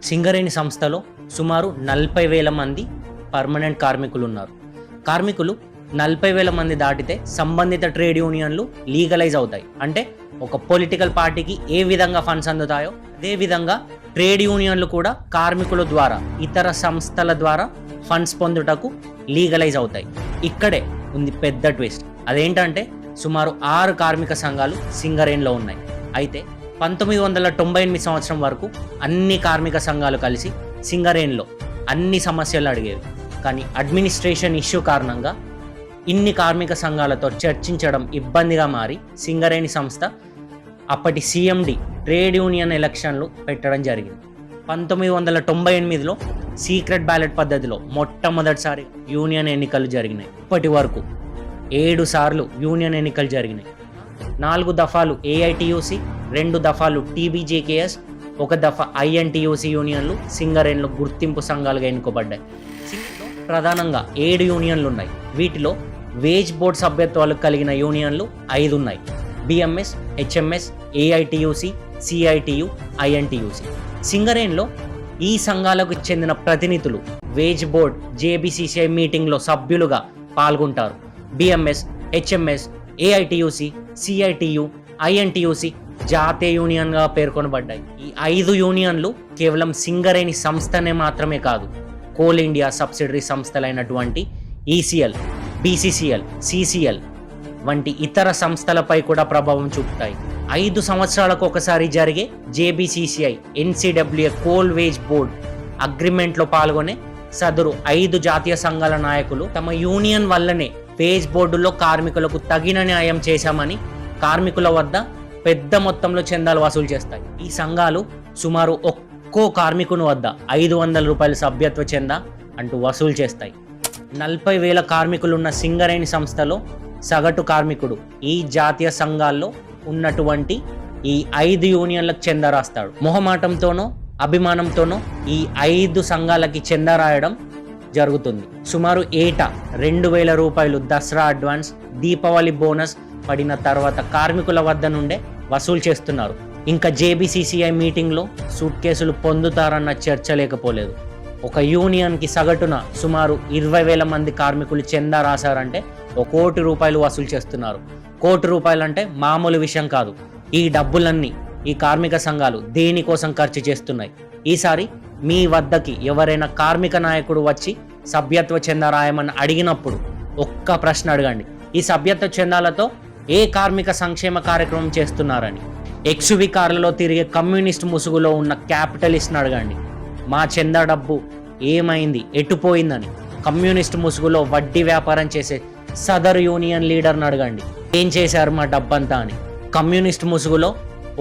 సింగరేణి సంస్థలో సుమారు 40,000 మంది పర్మనెంట్ కార్మికులు ఉన్నారు. కార్మికులు 40,000 మంది దాటితే సంబంధిత ట్రేడ్ యూనియన్లు లీగలైజ్ అవుతాయి. అంటే ఒక పొలిటికల్ పార్టీకి ఏ విధంగా ఫండ్స్ అందుతాయో అదే విధంగా ట్రేడ్ యూనియన్లు కూడా కార్మికుల ద్వారా ఇతర సంస్థల ద్వారా ఫండ్స్ పొందుటకు లీగలైజ్ అవుతాయి. ఇక్కడే ఉంది పెద్ద ట్విస్ట్. అదేంటంటే సుమారు 6 కార్మిక సంఘాలు సింగరేణిలో ఉన్నాయి. అయితే 1998 సంవత్సరం వరకు అన్ని కార్మిక సంఘాలు కలిసి సింగరేణిలో అన్ని సమస్యలు అడిగేవి. కానీ అడ్మినిస్ట్రేషన్ ఇష్యూ కారణంగా ఇన్ని కార్మిక సంఘాలతో చర్చించడం ఇబ్బందిగా మారి సింగరేణి సంస్థ అప్పటి CMD ట్రేడ్ యూనియన్ ఎలక్షన్లు పెట్టడం జరిగింది. 1998లో సీక్రెట్ బ్యాలెట్ పద్ధతిలో మొట్టమొదటిసారి యూనియన్ ఎన్నికలు జరిగినాయి. ఇప్పటి వరకు 7 సార్లు యూనియన్ ఎన్నికలు జరిగినాయి. 4 దఫాలు AITUC, 2 దఫాలు TBJKS, 1 దఫా INTUC యూనియన్లు సింగరేణిలో గుర్తింపు సంఘాలుగా ఎన్నుకోబడ్డాయి. సింగరేణిలో ప్రధానంగా 7 యూనియన్లు ఉన్నాయి. వీటిలో వేజ్ బోర్డ్ సభ్యత్వాలు కలిగిన యూనియన్లు 5 ఉన్నాయి. BMS, HMS, AITUC, CITU, INTUC. సింగరేణిలో ఈ సంఘాలకు చెందిన ప్రతినిధులు వేజ్ బోర్డ్ JBCCI మీటింగ్లో సభ్యులుగా పాల్గొంటారు. BMS, HMS, AITUC, CITU, INTUC జాతీయ యూనియన్గా పేర్కొనబడ్డాయి. ఈ 5 యూనియన్లు కేవలం సింగరేణి సంస్థనే మాత్రమే కాదు, కోల్ ఇండియా సబ్సిడరీ సంస్థలైనటువంటి ECL, BCCL, CCL వంటి ఇతర సంస్థలపై కూడా ప్రభావం చూపుతాయి. 5 సంవత్సరాలకు ఒకసారి జరిగే JBCCI NCWA coal wage board అగ్రిమెంట్లో పాల్గొనే సదరు 5 జాతీయ సంఘాల నాయకులు తమ యూనియన్ వల్లనే వేజ్ బోర్డులో కార్మికులకు తగిన న్యాయం చేశామని కార్మికుల వద్ద పెద్ద మొత్తంలో చందాలు వసూలు చేస్తాయి. ఈ సంఘాలు సుమారు ఒక్కో కార్మికుని వద్ద 500 రూపాయల సభ్యత్వ చందా అంటూ వసూలు చేస్తాయి. 40,000 కార్మికులున్న సింగరేణి సంస్థలో సగటు కార్మికుడు ఈ జాతీయ సంఘాల్లో ఉన్నటువంటి ఈ 5 యూనియన్లకు చందా రాస్తాడు. మొహమాటంతోనో అభిమానంతోనో ఈ 5 సంఘాలకి చందా రాయడం జరుగుతుంది. సుమారు ఏటా 2,000 రూపాయలు దసరా అడ్వాన్స్, దీపావళి బోనస్ పడిన తర్వాత కార్మికుల వద్ద నుండే వసూలు చేస్తున్నారు. ఇంకా JBCCI మీటింగ్లో సూట్ కేసులు పొందుతారన్న చర్చ లేకపోలేదు. ఒక యూనియన్కి సగటున సుమారు 20,000 మంది కార్మికులు చందా రాశారంటే 1 కోటి రూపాయలు వసూలు చేస్తున్నారు. 1 కోటి రూపాయలు అంటే మామూలు విషయం కాదు. ఈ డబ్బులన్నీ ఈ కార్మిక సంఘాలు దేనికోసం ఖర్చు చేస్తున్నాయి? ఈసారి మీ వద్దకి ఎవరైనా కార్మిక నాయకుడు వచ్చి సభ్యత్వ చందా రాయమని అడిగినప్పుడు ఒక్క ప్రశ్న అడగండి. ఈ సభ్యత్వ చందాలతో ఏ కార్మిక సంక్షేమ కార్యక్రమం చేస్తున్నారని. XUV కార్లలో తిరిగే కమ్యూనిస్ట్ ముసుగులో ఉన్న క్యాపిటలిస్ట్ని అడగండి. మా చందా డబ్బు ఏమైంది, ఎటుపోయిందని. కమ్యూనిస్ట్ ముసుగులో వడ్డీ వ్యాపారం చేసే సదరు యూనియన్ లీడర్ని అడగండి, ఏం చేశారు మా డబ్బంతా అని. కమ్యూనిస్ట్ ముసుగులో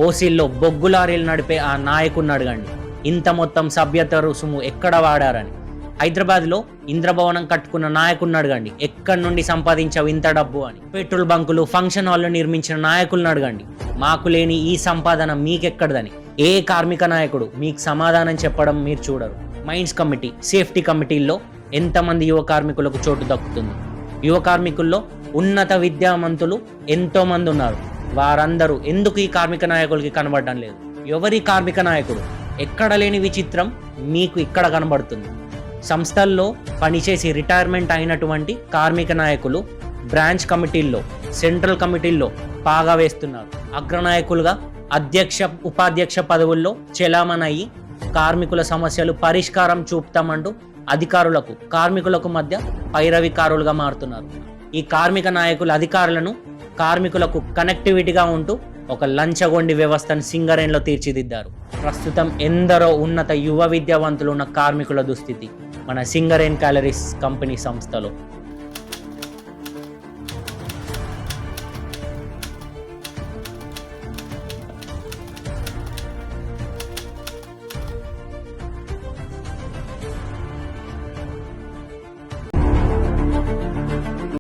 ఓసీల్లో బొగ్గు లారీలు నడిపే ఆ నాయకుడిని అడగండి, ఇంత మొత్తం సభ్యత రుసుము ఎక్కడ వాడారని. హైదరాబాద్లో ఇంద్రభవనం కట్టుకున్న నాయకుడిని అడగండి, ఎక్కడి నుండి సంపాదించావు ఇంత డబ్బు అని. పెట్రోల్ బంకులు, ఫంక్షన్ హాల్లు నిర్మించిన నాయకులను అడగండి, మాకు లేని ఈ సంపాదన మీకెక్కడదని. ఏ కార్మిక నాయకుడు మీకు సమాధానం చెప్పడం మీరు చూడరు. మైన్స్ కమిటీ, సేఫ్టీ కమిటీల్లో ఎంతమంది యువ కార్మికులకు చోటు దక్కుతుంది? యువ కార్మికుల్లో ఉన్నత విద్యావంతులు ఎంతోమంది ఉన్నారు. వారందరూ ఎందుకు ఈ కార్మిక నాయకులకి కనబడడం లేదు? ఎవరి కార్మిక నాయకుడు? ఎక్కడ లేని విచిత్రం మీకు ఇక్కడ కనబడుతుంది. సంస్థల్లో పనిచేసి రిటైర్మెంట్ అయినటువంటి కార్మిక నాయకులు బ్రాంచ్ కమిటీల్లో, సెంట్రల్ కమిటీల్లో పాగా వేస్తున్నారు. అగ్రనాయకులుగా అధ్యక్ష, ఉపాధ్యక్ష పదవుల్లో చెలామణయ్యి కార్మికుల సమస్యలు పరిష్కారం చూపుతామంటూ అధికారులకు, కార్మికులకు మధ్య పైరవికారులుగా మారుతున్నారు. ఈ కార్మిక నాయకుల అధికారులను కార్మికులకు కనెక్టివిటీగా ఉంటూ ఒక లంచగొండి వ్యవస్థను సింగరేణిలో తీర్చిదిద్దారు. ప్రస్తుతం ఎందరో ఉన్నత యువ విద్యావంతులు ఉన్న కార్మికుల దుస్థితి మన సింగరేణి క్యాలరీస్ కంపెనీ సంస్థలో.